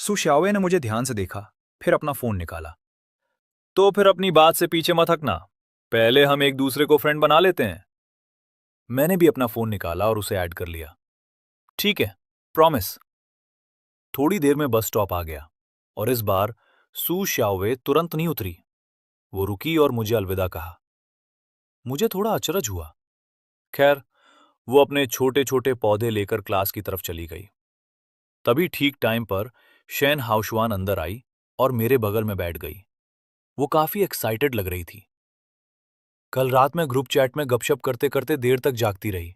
सु शाओवे ने मुझे ध्यान से देखा, फिर अपना फोन निकाला। तो फिर अपनी बात से पीछे मत हटना, पहले हम एक दूसरे को फ्रेंड बना लेते हैं। मैंने भी अपना फोन निकाला और उसे ऐड कर लिया। ठीक है, प्रॉमिस। थोड़ी देर में बस स्टॉप आ गया और इस बार सु शाओवे तुरंत नहीं उतरी। वो रुकी और मुझे अलविदा कहा। मुझे थोड़ा अचरज हुआ। खैर, वो अपने छोटे छोटे पौधे लेकर क्लास की तरफ चली गई। तभी ठीक टाइम पर शेन हाउशवान अंदर आई और मेरे बगल में बैठ गई। वो काफी एक्साइटेड लग रही थी। कल रात में ग्रुप चैट में गपशप करते करते देर तक जागती रही।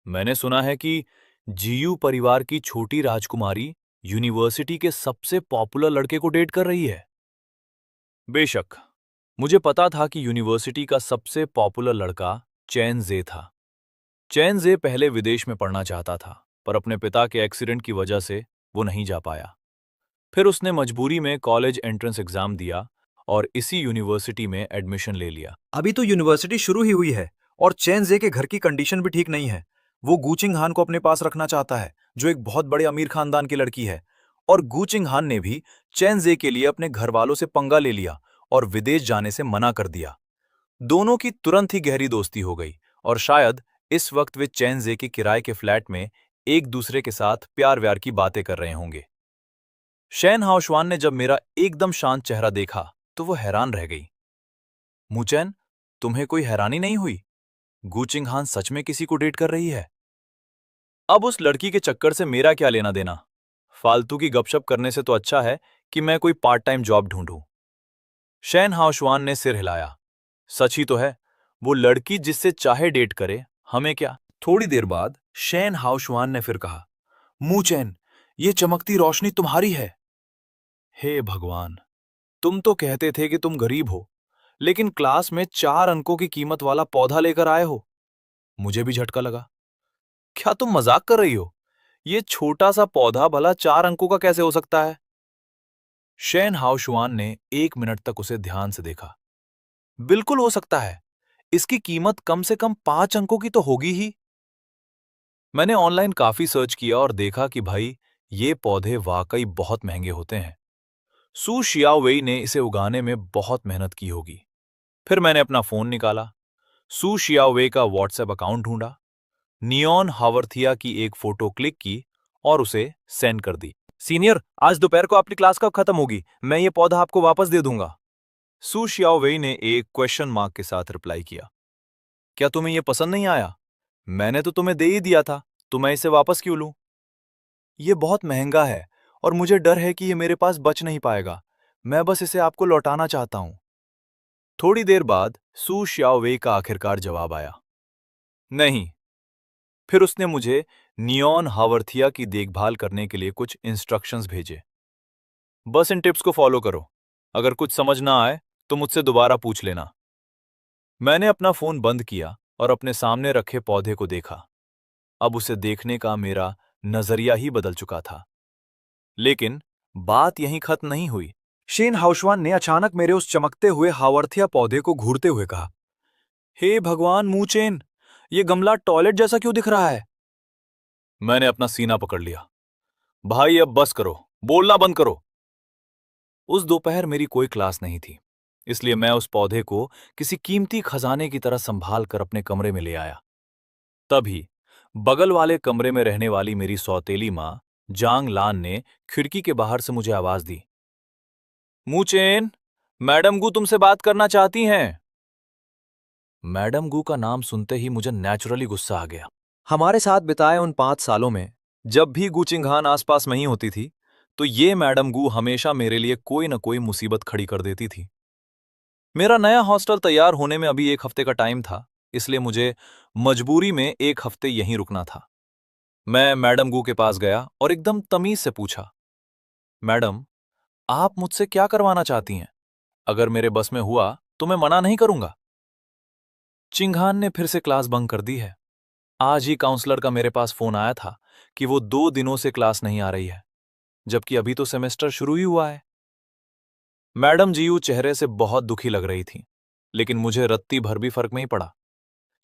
मैंने सुना है कि जीयू परिवार की छोटी राजकुमारी यूनिवर्सिटी के सबसे पॉपुलर लड़के को डेट कर रही है। बेशक, मुझे पता था कि यूनिवर्सिटी का सबसे पॉपुलर लड़का चैन जे था। चैन जे पहले विदेश में पढ़ना चाहता था, पर अपने पिता के एक्सीडेंट की वजह से वो नहीं जा पाया। फिर उसने मजबूरी में कॉलेज एंट्रेंस एग्जाम दिया और इसी यूनिवर्सिटी में एडमिशन ले लिया। अभी तो यूनिवर्सिटी शुरू ही हुई है और चेन जे के घर की कंडीशन भी ठीक नहीं है। वो गूचिंग हान को अपने पास रखना चाहता है, जो एक बहुत बड़े अमीर खानदान की लड़की है। और गूचिंग हान ने भी चेन जे के लिए अपने घर वालों से पंगा ले लिया और विदेश जाने से मना कर दिया। दोनों की तुरंत ही गहरी दोस्ती हो गई और शायद इस वक्त वे चेन जे के किराए के फ्लैट में एक दूसरे के साथ प्यार व्यार की बातें कर रहे होंगे। शैन हाउशवान ने जब मेरा एकदम शांत चेहरा देखा तो वो हैरान रह गई। मुचैन, तुम्हें कोई हैरानी नहीं हुई? गूचिंग हान सच में किसी को डेट कर रही है? अब उस लड़की के चक्कर से मेरा क्या लेना देना? फालतू की गपशप करने से तो अच्छा है कि मैं कोई पार्ट टाइम जॉब ढूंढूं। शैन हाउशवान ने सिर हिलाया। सच ही तो है, वो लड़की जिससे चाहे डेट करे, हमें क्या? थोड़ी देर बाद शैन हाउशवान ने फिर कहा, मुचैन, ये चमकती रोशनी तुम्हारी है। हे भगवान, तुम तो कहते थे कि तुम गरीब हो, लेकिन क्लास में 4 अंकों की कीमत वाला पौधा लेकर आए हो। मुझे भी झटका लगा। क्या तुम मजाक कर रही हो? ये छोटा सा पौधा भला 4 अंकों का कैसे हो सकता है? शैन हाउशवान ने 1 मिनट तक उसे ध्यान से देखा। बिल्कुल हो सकता है, इसकी कीमत कम से कम 5 अंकों की तो होगी ही। मैंने ऑनलाइन काफी सर्च किया और देखा कि भाई, ये पौधे वाकई बहुत महंगे होते हैं। सू शियाओवेई ने इसे उगाने में बहुत मेहनत की होगी। फिर मैंने अपना फोन निकाला, सू शियाओवे का व्हाट्सएप अकाउंट ढूंढा, नियॉन हावरथिया की एक फोटो क्लिक की और उसे सेंड कर दी। सीनियर, आज दोपहर को आपकी क्लास कब खत्म होगी? मैं ये पौधा आपको वापस दे दूंगा। सू शियाओवेई ने एक क्वेश्चन मार्क के साथ रिप्लाई किया। क्या तुम्हें यह पसंद नहीं आया? मैंने तो तुम्हें दे ही दिया था, तो मैं इसे वापस क्यों लूं? ये बहुत महंगा है और मुझे डर है कि ये मेरे पास बच नहीं पाएगा। मैं बस इसे आपको लौटाना चाहता हूं। थोड़ी देर बाद सू शियाओवेई का आखिरकार जवाब आया, नहीं। फिर उसने मुझे नियॉन हावरथिया की देखभाल करने के लिए कुछ इंस्ट्रक्शंस भेजे। बस इन टिप्स को फॉलो करो। अगर कुछ समझ ना आए तो मुझसे दोबारा पूछ लेना। मैंने अपना फोन बंद किया और अपने सामने रखे पौधे को देखा। अब उसे देखने का मेरा नजरिया ही बदल चुका था। लेकिन बात यहीं खत्म नहीं हुई। शेन हाउशवान ने अचानक मेरे उस चमकते हुए हावरथिया पौधे को घूरते हुए कहा, हे भगवान मूचेन, ये गमला टॉयलेट जैसा क्यों दिख रहा है? मैंने अपना सीना पकड़ लिया। भाई, अब बस करो, बोलना बंद करो। उस दोपहर मेरी कोई क्लास नहीं थी, इसलिए मैं उस पौधे को किसी कीमती खजाने की तरह संभाल कर अपने कमरे में ले आया। तभी बगल वाले कमरे में रहने वाली मेरी सौतेली मां जांग लान ने खिड़की के बाहर से मुझे आवाज दी, मूचेन, मैडम गू तुमसे बात करना चाहती हैं। मैडम गू का नाम सुनते ही मुझे नेचुरली गुस्सा आ गया। हमारे साथ बिताए उन 5 सालों में जब भी गू चिंघान आसपास नहीं होती थी, तो ये मैडम गू हमेशा मेरे लिए कोई न कोई मुसीबत खड़ी कर देती थी। मेरा नया हॉस्टल तैयार होने में अभी 1 हफ्ते का टाइम था, इसलिए मुझे मजबूरी में 1 हफ्ते यहीं रुकना था। मैं मैडम गू के पास गया और एकदम तमीज से पूछा, मैडम, आप मुझसे क्या करवाना चाहती हैं? अगर मेरे बस में हुआ तो मैं मना नहीं करूंगा। चिंघान ने फिर से क्लास बंक कर दी है। आज ही काउंसलर का मेरे पास फोन आया था कि वो 2 दिनों से क्लास नहीं आ रही है, जबकि अभी तो सेमेस्टर शुरू ही हुआ है। मैडम जीयू चेहरे से बहुत दुखी लग रही थी, लेकिन मुझे रत्ती भर भी फर्क नहीं पड़ा,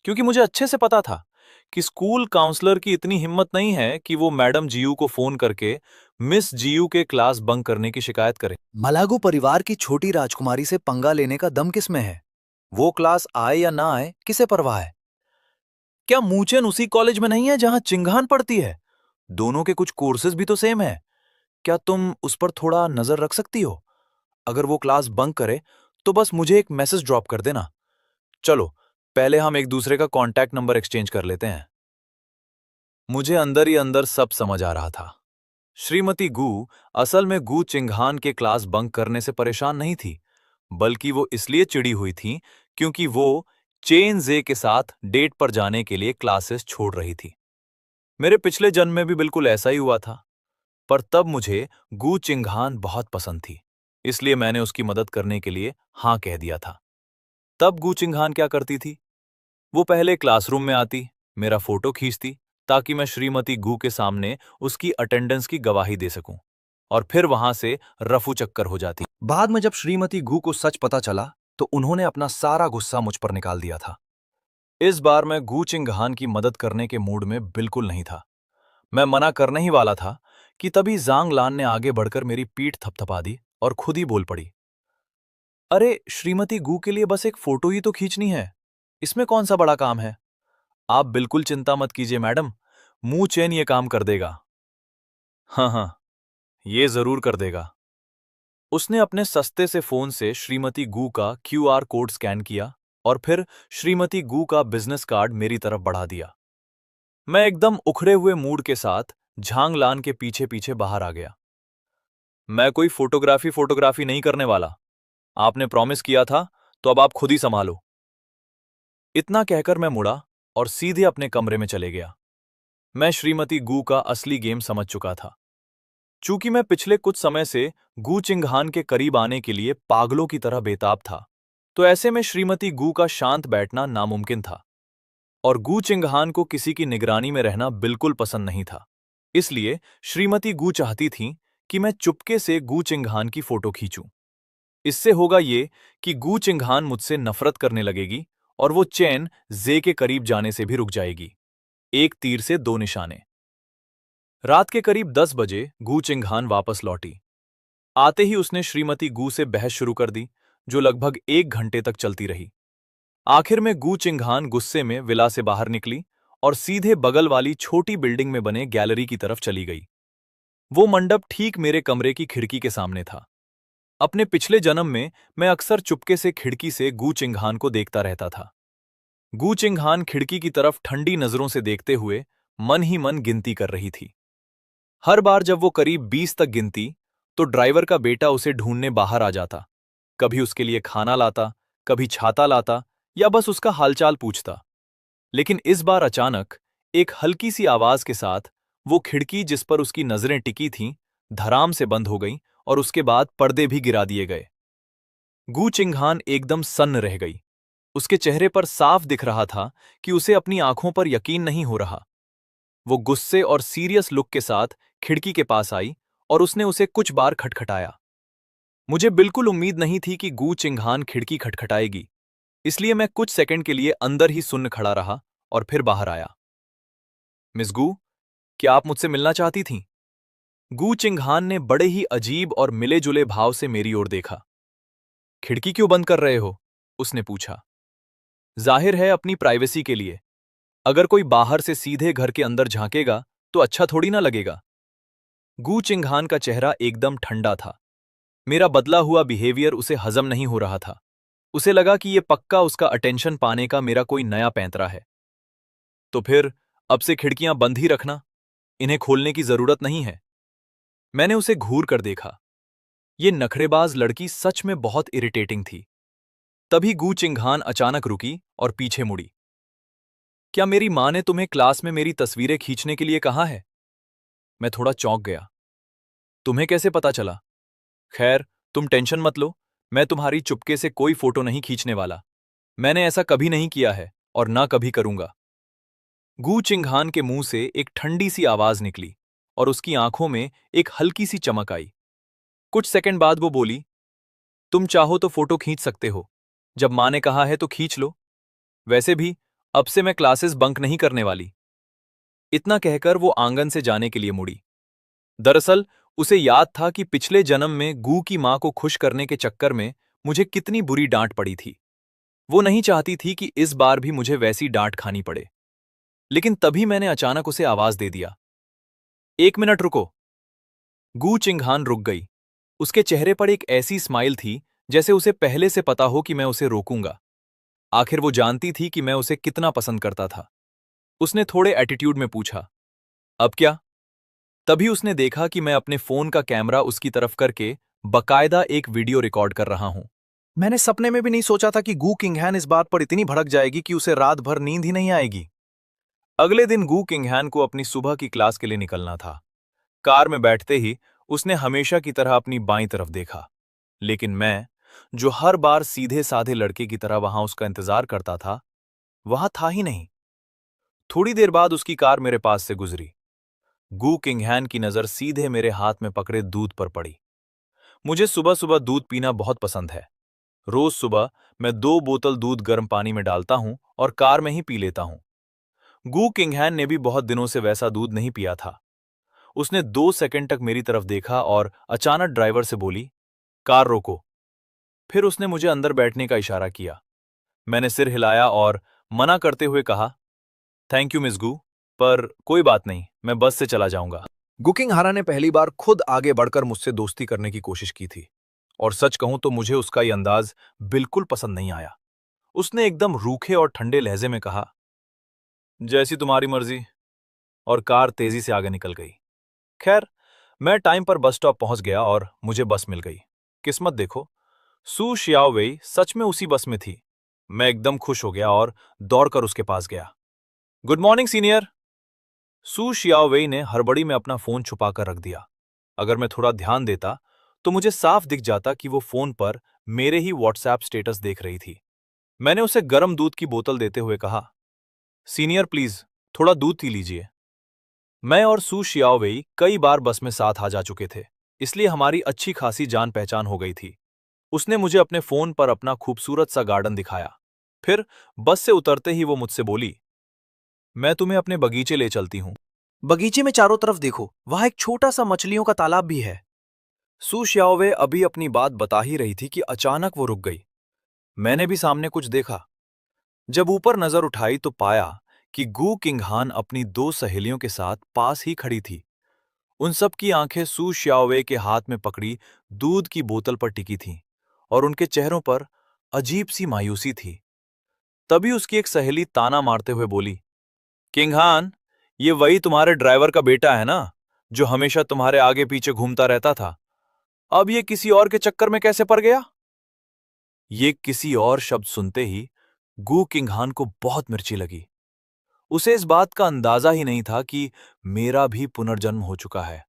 क्योंकि मुझे अच्छे से पता था कि स्कूल काउंसलर की इतनी हिम्मत नहीं है कि वो मैडम जीयू को फोन करके मिस जीयू के क्लास बंक करने की शिकायत करे। मलागू परिवार की छोटी राजकुमारी से पंगा लेने का दम किसमें है? वो क्लास आए या ना आए, किसे परवाह है? क्या मूचेन उसी कॉलेज में नहीं है जहां चिंगान पढ़ती है? दोनों के कुछ कोर्सेज भी तो सेम है। क्या तुम उस पर थोड़ा नजर रख सकती हो? अगर वो क्लास बंक करे तो बस मुझे एक मैसेज ड्रॉप कर देना। चलो, पहले हम एक दूसरे का कॉन्टैक्ट नंबर एक्सचेंज कर लेते हैं। मुझे अंदर ही अंदर सब समझ आ रहा था। श्रीमती गू असल में गू चिंगहान के क्लास बंक करने से परेशान नहीं थी, बल्कि वो इसलिए चिड़ी हुई थी क्योंकि वो चेन जे के साथ डेट पर जाने के लिए क्लासेस छोड़ रही थी। मेरे पिछले जन्म में भी बिल्कुल ऐसा ही हुआ था, पर तब मुझे गू चिंगहान बहुत पसंद थी, इसलिए मैंने उसकी मदद करने के लिए हां कह दिया था। तब गू चिंगहान क्या करती थी? वो पहले क्लासरूम में आती, मेरा फोटो खींचती ताकि मैं श्रीमती गू के सामने उसकी अटेंडेंस की गवाही दे सकूं, और फिर वहां से रफू चक्कर हो जाती। बाद में जब श्रीमती गू को सच पता चला तो उन्होंने अपना सारा गुस्सा मुझ पर निकाल दिया था। इस बार मैं गू चिंगहान की मदद करने के मूड में बिल्कुल नहीं था। मैं मना करने ही वाला था कि तभी जांग लान ने आगे बढ़कर मेरी पीठ थपथपा दी और खुद ही बोल पड़ी, अरे श्रीमती गू के लिए बस एक फोटो ही तो खींचनी है, इसमें कौन सा बड़ा काम है। आप बिल्कुल चिंता मत कीजिए मैडम, मुंह चैन ये काम कर देगा। हाँ हाँ, ये जरूर कर देगा। उसने अपने सस्ते से फोन से श्रीमती गू का क्यूआर कोड स्कैन किया और फिर श्रीमती गू का बिजनेस कार्ड मेरी तरफ बढ़ा दिया। मैं एकदम उखड़े हुए मूड के साथ झांगलान के पीछे पीछे बाहर आ गया। मैं कोई फोटोग्राफी नहीं करने वाला। आपने प्रॉमिस किया था, तो अब आप खुद ही संभालो। इतना कहकर मैं मुड़ा और सीधे अपने कमरे में चले गया। मैं श्रीमती गू का असली गेम समझ चुका था। चूंकि मैं पिछले कुछ समय से गू चिंगहान के करीब आने के लिए पागलों की तरह बेताब था, तो ऐसे में श्रीमती गू का शांत बैठना नामुमकिन था, और गू चिंगहान को किसी की निगरानी में रहना बिल्कुल पसंद नहीं था। इसलिए श्रीमती गू चाहती थीं कि मैं चुपके से गू चिंगहान की फोटो खींचूं। इससे होगा ये कि गू चिंगहान मुझसे नफरत करने लगेगी और वो चैन जे के करीब जाने से भी रुक जाएगी। एक तीर से दो निशाने। रात के करीब 10 बजे गू चिंगहान वापस लौटी। आते ही उसने श्रीमती गू से बहस शुरू कर दी, जो लगभग 1 घंटे तक चलती रही। आखिर में गू चिंगहान गुस्से में विला से बाहर निकली और सीधे बगल वाली छोटी बिल्डिंग में बने गैलरी की तरफ चली गई। वो मंडप ठीक मेरे कमरे की खिड़की के सामने था। अपने पिछले जन्म में मैं अक्सर चुपके से खिड़की से गू चिंगहान को देखता रहता था। गू चिंगहान खिड़की की तरफ ठंडी नजरों से देखते हुए मन ही मन गिनती कर रही थी। हर बार जब वो करीब 20 तक गिनती, तो ड्राइवर का बेटा उसे ढूंढने बाहर आ जाता। कभी उसके लिए खाना लाता, कभी छाता लाता, या बस उसका हालचाल पूछता। लेकिन इस बार अचानक एक हल्की सी आवाज के साथ वो खिड़की जिस पर उसकी नजरें टिकी थीं, धड़ाम से बंद हो गई और उसके बाद पर्दे भी गिरा दिए गए। गू चिंगहान एकदम सन्न रह गई। उसके चेहरे पर साफ दिख रहा था कि उसे अपनी आंखों पर यकीन नहीं हो रहा। वो गुस्से और सीरियस लुक के साथ खिड़की के पास आई और उसने उसे कुछ बार खटखटाया। मुझे बिल्कुल उम्मीद नहीं थी कि गू चिंगहान खिड़की खटखटाएगी, इसलिए मैं कुछ सेकंड के लिए अंदर ही सुन्न खड़ा रहा और फिर बाहर आया। मिस गू, क्या आप मुझसे मिलना चाहती थीं? गू चिंगहान ने बड़े ही अजीब और मिले जुले भाव से मेरी ओर देखा। खिड़की क्यों बंद कर रहे हो? उसने पूछा। जाहिर है अपनी प्राइवेसी के लिए। अगर कोई बाहर से सीधे घर के अंदर झांकेगा तो अच्छा थोड़ी ना लगेगा। गू चिंगहान का चेहरा एकदम ठंडा था। मेरा बदला हुआ बिहेवियर उसे हजम नहीं हो रहा था। उसे लगा कि यह पक्का उसका अटेंशन पाने का मेरा कोई नया पैंतरा है। तो फिर अब से खिड़कियां बंद ही रखना, इन्हें खोलने की जरूरत नहीं है। मैंने उसे घूर कर देखा। ये नखरेबाज लड़की सच में बहुत इरिटेटिंग थी। तभी गू चिंगहान अचानक रुकी और पीछे मुड़ी। क्या मेरी मां ने तुम्हें क्लास में मेरी तस्वीरें खींचने के लिए कहा है? मैं थोड़ा चौंक गया। तुम्हें कैसे पता चला? खैर, तुम टेंशन मत लो, मैं तुम्हारी चुपके से कोई फोटो नहीं खींचने वाला। मैंने ऐसा कभी नहीं किया है और ना कभी करूंगा। गू चिंगहान के मुंह से एक ठंडी सी आवाज निकली और उसकी आंखों में एक हल्की सी चमक आई। कुछ सेकंड बाद वो बोली, तुम चाहो तो फोटो खींच सकते हो। जब मां ने कहा है तो खींच लो। वैसे भी अब से मैं क्लासेस बंक नहीं करने वाली। इतना कहकर वो आंगन से जाने के लिए मुड़ी। दरअसल उसे याद था कि पिछले जन्म में गू की मां को खुश करने के चक्कर में मुझे कितनी बुरी डांट पड़ी थी। वो नहीं चाहती थी कि इस बार भी मुझे वैसी डांट खानी पड़े। लेकिन तभी मैंने अचानक उसे आवाज दे दिया, 1 मिनट रुको। गू चिंगहान रुक गई। उसके चेहरे पर एक ऐसी स्माइल थी जैसे उसे पहले से पता हो कि मैं उसे रोकूंगा। आखिर वो जानती थी कि मैं उसे कितना पसंद करता था। उसने थोड़े एटीट्यूड में पूछा, अब क्या? तभी उसने देखा कि मैं अपने फोन का कैमरा उसकी तरफ करके बकायदा एक वीडियो रिकॉर्ड कर रहा हूं। मैंने सपने में भी नहीं सोचा था कि गू किंगहैन इस बात पर इतनी भड़क जाएगी कि उसे रात भर नींद ही नहीं आएगी। अगले दिन गू किंगहैन को अपनी सुबह की क्लास के लिए निकलना था। कार में बैठते ही उसने हमेशा की तरह अपनी बाईं तरफ देखा, लेकिन मैं, जो हर बार सीधे साधे लड़के की तरह वहां उसका इंतजार करता था, वहां था ही नहीं। थोड़ी देर बाद उसकी कार मेरे पास से गुजरी। गू किंगहैन की नजर सीधे मेरे हाथ में पकड़े दूध पर पड़ी। मुझे सुबह सुबह दूध पीना बहुत पसंद है। रोज सुबह मैं 2 बोतल दूध गर्म पानी में डालता हूं और कार में ही पी लेता हूं। गू किंगहैन ने भी बहुत दिनों से वैसा दूध नहीं पिया था। उसने 2 सेकंड तक मेरी तरफ देखा और अचानक ड्राइवर से बोली, कार रोको। फिर उसने मुझे अंदर बैठने का इशारा किया। मैंने सिर हिलाया और मना करते हुए कहा, थैंक यू मिस गू, पर कोई बात नहीं, मैं बस से चला जाऊंगा। गुकिंगहारा ने पहली बार खुद आगे बढ़कर मुझसे दोस्ती करने की कोशिश की थी, और सच कहूं तो मुझे उसका ये अंदाज बिल्कुल पसंद नहीं आया। उसने एकदम रूखे और ठंडे लहजे में कहा, जैसी तुम्हारी मर्जी, और कार तेजी से आगे निकल गई। खैर, मैं टाइम पर बस स्टॉप पहुंच गया और मुझे बस मिल गई। किस्मत देखो, सू शियाओवेई सच में उसी बस में थी। मैं एकदम खुश हो गया और दौड़कर उसके पास गया। Good morning senior. Su Xiaowei ने हड़बड़ी में अपना फोन छुपाकर रख दिया। अगर मैं थोड़ा ध्यान देता तो मुझे साफ दिख जाता कि वो फोन पर मेरे ही व्हाट्सएप स्टेटस देख रही थी। मैंने उसे गर्म दूध की बोतल देते हुए कहा, सीनियर प्लीज, थोड़ा दूध पी लीजिए। मैं और सू शियाओवेई कई बार बस में साथ आ जा चुके थे, इसलिए हमारी अच्छी खासी जान पहचान हो गई थी। उसने मुझे अपने फोन पर अपना खूबसूरत सा गार्डन दिखाया। फिर बस से उतरते ही वो मुझसे बोली, मैं तुम्हें अपने बगीचे ले चलती हूं। बगीचे में चारों तरफ देखो, वहां एक छोटा सा मछलियों का तालाब भी है। सू शियाओवे अभी अपनी बात बता ही रही थी कि अचानक वो रुक गई। मैंने भी सामने कुछ देखा। जब ऊपर नजर उठाई तो पाया कि गू किंगहान अपनी 2 सहेलियों के साथ पास ही खड़ी थी। उन सब की आंखें सू शियाओवे के हाथ में पकड़ी दूध की बोतल पर टिकी थीं और उनके चेहरों पर अजीब सी मायूसी थी। तभी उसकी एक सहेली ताना मारते हुए बोली, किंगहान, ये वही तुम्हारे ड्राइवर का बेटा है ना, जो हमेशा तुम्हारे आगे पीछे घूमता रहता था। अब ये किसी और के चक्कर में कैसे पड़ गया? ये किसी और शब्द सुनते ही गू किंगहान को बहुत मिर्ची लगी। उसे इस बात का अंदाजा ही नहीं था कि मेरा भी पुनर्जन्म हो चुका है।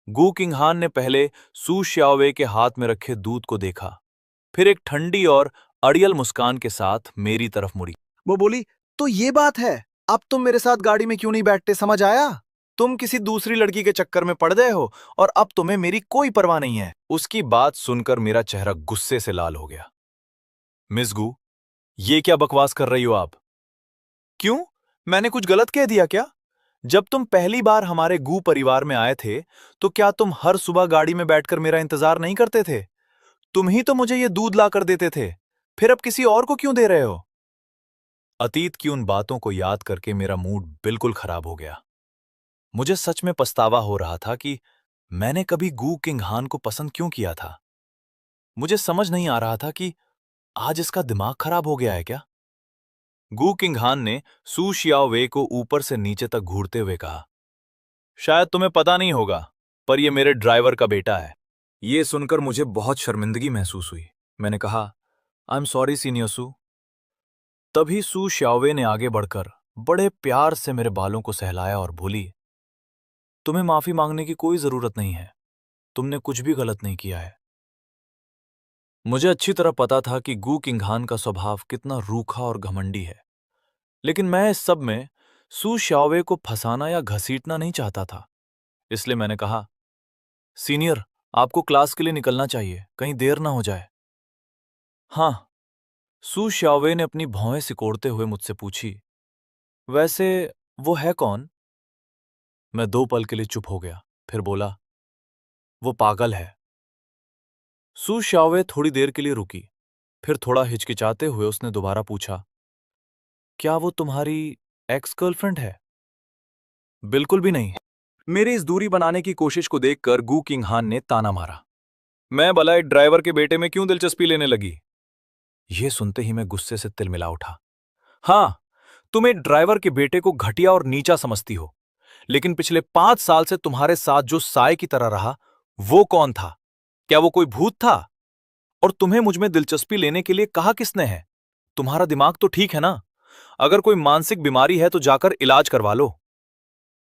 गू किंगहान ने पहले सू श्याओवे के हाथ में रखे दूध को देखा, फिर एक ठंडी और अड़ियल मुस्कान के साथ मेरी तरफ मुड़ी। वो बोली, तो ये बात है, अब तुम मेरे साथ गाड़ी में क्यों नहीं बैठते, समझ आया? तुम किसी दूसरी लड़की के चक्कर में पड़ गए हो और अब तुम्हें मेरी कोई परवाह नहीं है। उसकी बात सुनकर मेरा चेहरा गुस्से से लाल हो गया। मिस गू, ये क्या बकवास कर रही हो आप? क्यों? मैंने कुछ गलत कह दिया क्या? जब तुम पहली बार हमारे गू परिवार में आए थे, तो क्या तुम हर सुबह गाड़ी में बैठकर मेरा इंतजार नहीं करते थे? तुम ही तो मुझे ये दूध लाकर देते थे। फिर अब किसी और को क्यों दे रहे हो? अतीत की उन बातों को याद करके मेरा मूड बिल्कुल खराब हो गया। मुझे सच में पछतावा हो रहा था कि मैंने कभी गू किंगहान को पसंद क्यों किया था। मुझे समझ नहीं आ रहा था कि आज इसका दिमाग खराब हो गया है क्या? गू किंगहान ने सू शियाओवे को ऊपर से नीचे तक घूरते हुए कहा, शायद तुम्हें पता नहीं होगा, पर यह मेरे ड्राइवर का बेटा है। ये सुनकर मुझे बहुत शर्मिंदगी महसूस हुई। मैंने कहा, आई एम सॉरी सीनियर सू। तभी सू श्याओवे ने आगे बढ़कर बड़े प्यार से मेरे बालों को सहलाया और बोली, तुम्हें माफी मांगने की कोई जरूरत नहीं है। तुमने कुछ भी गलत नहीं किया है। मुझे अच्छी तरह पता था कि गू किंगहान का स्वभाव कितना रूखा और घमंडी है, लेकिन मैं इस सब में सू श्याओवे को फंसाना या घसीटना नहीं चाहता था। इसलिए मैंने कहा, सीनियर, आपको क्लास के लिए निकलना चाहिए, कहीं देर ना हो जाए। हाँ, सू श्याओवे ने अपनी भौहें सिकोड़ते हुए मुझसे पूछी, वैसे वो है कौन? मैं 2 पल के लिए चुप हो गया, फिर बोला, वो पागल है। सू शाओवे थोड़ी देर के लिए रुकी, फिर थोड़ा हिचकिचाते हुए उसने दोबारा पूछा, क्या वो तुम्हारी एक्स गर्लफ्रेंड है? बिल्कुल भी नहीं। मेरी इस दूरी बनाने की कोशिश को देखकर गू किंग हान ने ताना मारा। मैं भला एक ड्राइवर के बेटे में क्यों दिलचस्पी लेने लगी? यह सुनते ही मैं गुस्से से तिलमिला उठा। हाँ, तुम एक ड्राइवर के बेटे को घटिया और नीचा समझती हो, लेकिन पिछले 5 साल से तुम्हारे साथ जो साय की तरह रहा, वो कौन था? क्या वो कोई भूत था? और तुम्हें मुझ में दिलचस्पी लेने के लिए कहा किसने है? तुम्हारा दिमाग तो ठीक है ना? अगर कोई मानसिक बीमारी है तो जाकर इलाज करवा लो।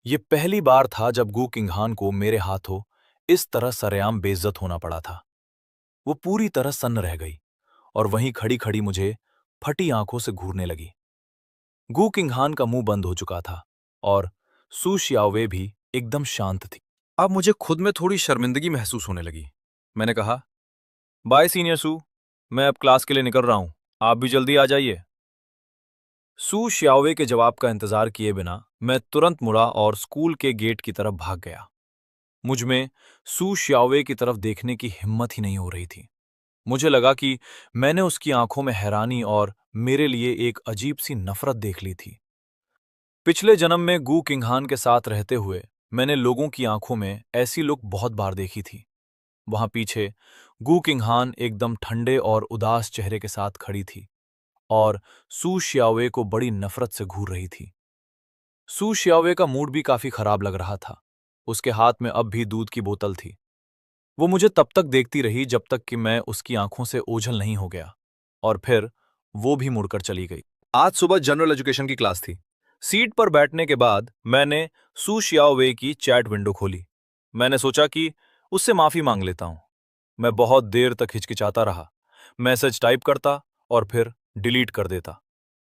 ये पहली बार था जब गू किंगहान को मेरे हाथों इस तरह सरेआम बेइज्जत होना पड़ा था। वो पूरी तरह सन्न रह गई और वहीं खड़ी खड़ी मुझे फटी आंखों से घूरने लगी। गू किंगहान का मुंह बंद हो चुका था और सू शियाओवे भी एकदम शांत थी। अब मुझे खुद में थोड़ी शर्मिंदगी महसूस होने लगी। मैंने कहा, बाय सीनियर सू, मैं अब क्लास के लिए निकल रहा हूं, आप भी जल्दी आ जाइए। सू शियाओवे के जवाब का इंतजार किए बिना मैं तुरंत मुड़ा और स्कूल के गेट की तरफ भाग गया। मुझ में सू शियाओवे की तरफ देखने की हिम्मत ही नहीं हो रही थी। मुझे लगा कि मैंने उसकी आंखों में हैरानी और मेरे लिए एक अजीब सी नफरत देख ली थी। पिछले जन्म में गू किंगहान के साथ रहते हुए मैंने लोगों की आंखों में ऐसी लुक बहुत बार देखी थी। वहां पीछे गू किंगहान एकदम ठंडे और उदास चेहरे के साथ खड़ी थी और सू शियाओवे को बड़ी नफरत से घूर रही थी। सू शियाओवे का मूड भी काफी खराब लग रहा था। उसके हाथ में अब भी दूध की बोतल थी। वो मुझे तब तक देखती रही जब तक कि मैं उसकी आंखों से ओझल नहीं हो गया, और फिर वो भी मुड़कर चली गई। आज सुबह जनरल एजुकेशन की क्लास थी। सीट पर बैठने के बाद मैंने सू शियाओवे की चैट विंडो खोली। मैंने सोचा कि उससे माफी मांग लेता हूं। मैं बहुत देर तक हिचकिचाता रहा, मैसेज टाइप करता और फिर डिलीट कर देता,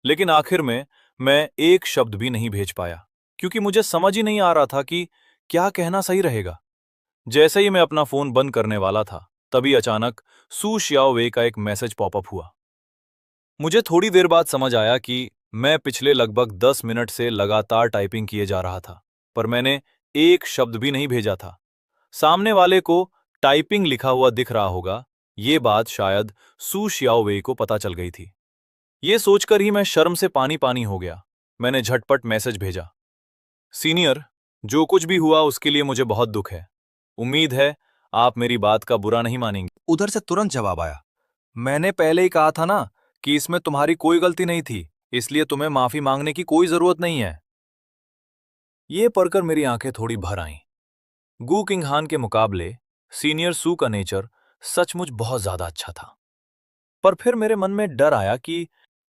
लेकिन आखिर में मैं एक शब्द भी नहीं भेज पाया, क्योंकि मुझे समझ ही नहीं आ रहा था कि क्या कहना सही रहेगा। जैसे ही मैं अपना फोन बंद करने वाला था, तभी अचानक सू शियाओवे का एक मैसेज पॉपअप हुआ। मुझे थोड़ी देर बाद समझ आया कि मैं पिछले लगभग 10 मिनट से लगातार टाइपिंग किए जा रहा था, पर मैंने एक शब्द भी नहीं भेजा था। सामने वाले को टाइपिंग लिखा हुआ दिख रहा होगा, ये बात शायद सू शियाओवे को पता चल गई थी। ये सोचकर ही मैं शर्म से पानी पानी हो गया। मैंने झटपट मैसेज भेजा, सीनियर, जो कुछ भी हुआ उसके लिए मुझे बहुत दुख है। उम्मीद है आप मेरी बात का बुरा नहीं मानेंगे। उधर से तुरंत जवाब आया, मैंने पहले ही कहा था ना कि इसमें तुम्हारी कोई गलती नहीं थी, इसलिए तुम्हें माफी मांगने की कोई जरूरत नहीं है। ये पढ़कर मेरी आंखें थोड़ी भर आईं। गू किंगहान के मुकाबले सीनियर सू का नेचर सचमुच बहुत ज्यादा अच्छा था। पर फिर मेरे मन में डर आया कि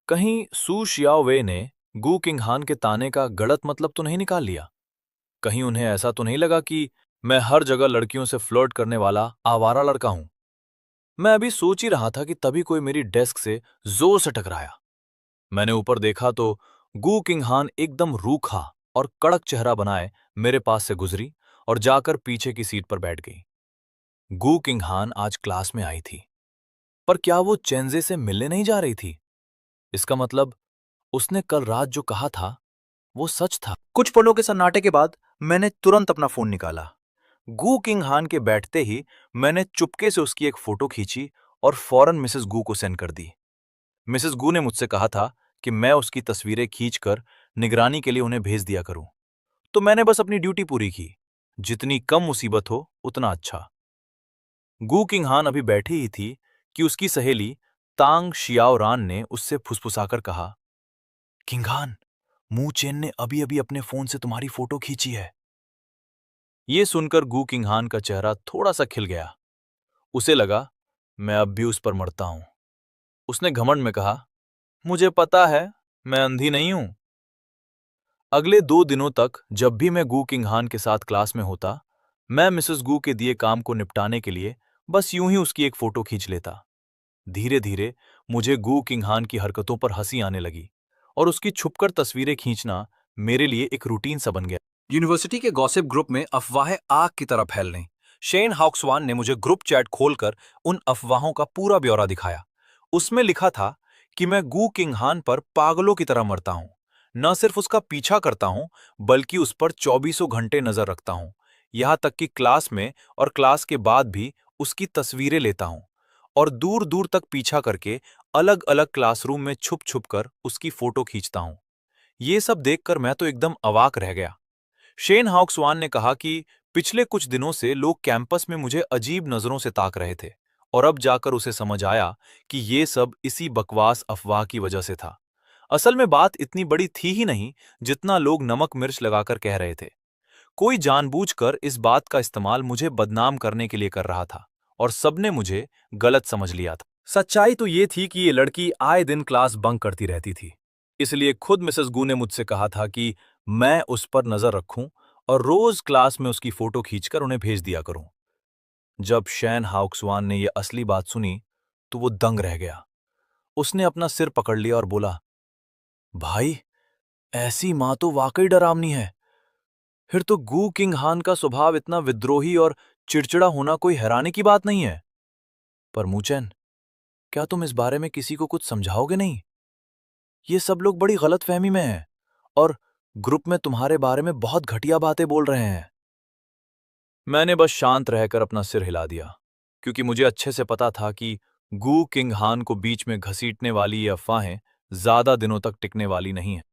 कहीं सू शियाओवे ने गू किंगहान के ताने का गलत मतलब तो नहीं निकाल लिया। कहीं उन्हें ऐसा तो नहीं लगा कि मैं हर जगह लड़कियों से फ्लर्ट करने वाला आवारा लड़का हूं। मैं अभी सोच ही रहा था कि तभी कोई मेरी डेस्क से जोर से टकराया। मैंने ऊपर देखा तो गू किंगहान एकदम रूखा और कड़क चेहरा बनाए मेरे पास से गुजरी और जाकर पीछे की सीट पर बैठ गई। गू किंगहान आज क्लास में आई थी, पर क्या वो चेंजे से मिलने नहीं जा रही थी? इसका मतलब उसने कल रात जो कहा था वो सच था। कुछ पलों के सन्नाटे के बाद मैंने तुरंत अपना फोन निकाला। गू किंगहान के बैठते ही मैंने चुपके से उसकी एक फोटो खींची और फौरन मिसेस गू को सेंड कर दी। मिसेस गू ने मुझसे कहा था कि मैं उसकी तस्वीरें खींचकर निगरानी के लिए उन्हें भेज दिया करूं, तो मैंने बस अपनी ड्यूटी पूरी की। जितनी कम मुसीबत हो उतना अच्छा। गू किंगहान अभी बैठी ही थी कि उसकी सहेली तांग शियाओरान ने उससे फुसफुसाकर कहा, किंगहान, मू चेन ने अभी अभी अपने फोन से तुम्हारी फोटो खींची है। ये सुनकर गू किंगहान का चेहरा थोड़ा सा खिल गया। उसे लगा मैं अब भी उस पर मरता हूं। उसने घमंड में कहा, मुझे पता है, मैं अंधी नहीं हूं। अगले 2 दिनों तक जब भी मैं गू किंगहान के साथ क्लास में होता, मैं मिसेस गू के दिए काम को निपटाने के लिए बस यूं ही उसकी एक फोटो खींच लेता। धीरे धीरे मुझे गू किंगहान की हरकतों पर हंसी आने लगी और उसकी छुपकर तस्वीरें खींचना मेरे लिए एक रूटीन सा बन गया। यूनिवर्सिटी के गॉसिप ग्रुप में अफवाहें आग की तरह फैलने। शेन हाउक्सवान ने मुझे ग्रुप चैट खोलकर उन अफवाहों का पूरा ब्यौरा दिखाया। उसमें लिखा था कि मैं गू किंगहान पर पागलों की तरह मरता हूं, न सिर्फ उसका पीछा करता हूं, बल्कि उस पर चौबीसों घंटे नजर रखता हूं। यहां तक कि क्लास में और क्लास के बाद भी उसकी तस्वीरें लेता हूं और दूर दूर तक पीछा करके अलग अलग क्लासरूम में छुप छुप कर उसकी फोटो खींचता हूं। ये सब देखकर मैं तो एकदम अवाक रह गया। शेन हाउक्सवान ने कहा कि पिछले कुछ दिनों से लोग कैंपस में मुझे अजीब नजरों से ताक रहे थे और अब जाकर उसे समझ आया कि ये सब इसी बकवास अफवाह की वजह से था। असल में बात इतनी बड़ी थी ही नहीं जितना लोग नमक मिर्च लगाकर कह रहे थे। कोई जानबूझकर इस बात का इस्तेमाल मुझे बदनाम करने के लिए कर रहा था और सबने मुझे गलत समझ लिया था। सच्चाई तो ये थी कि ये लड़की आए दिन क्लास बंक करती रहती थी। इसलिए खुद मिसेस गू ने मुझसे कहा था कि मैं उस पर नजर रखूं और रोज क्लास में उसकी फोटो खींचकर उन्हें भेज दिया करूं। जब शैन हाउक्सवान ने यह असली बात सुनी तो वो दंग रह गया। उसने अपना सिर पकड़ लिया और बोला, भाई, ऐसी मां तो वाकई डरावनी है। फिर तो गू किंग हान का स्वभाव इतना विद्रोही और चिड़चिड़ा होना कोई हैरानी की बात नहीं है। पर मूचेन, क्या तुम इस बारे में किसी को कुछ समझाओगे नहीं? ये सब लोग बड़ी गलतफहमी में हैं और ग्रुप में तुम्हारे बारे में बहुत घटिया बातें बोल रहे हैं। मैंने बस शांत रहकर अपना सिर हिला दिया, क्योंकि मुझे अच्छे से पता था कि गू किंग हान को बीच में घसीटने वाली ये अफवाहें ज्यादा दिनों तक टिकने वाली नहीं हैं।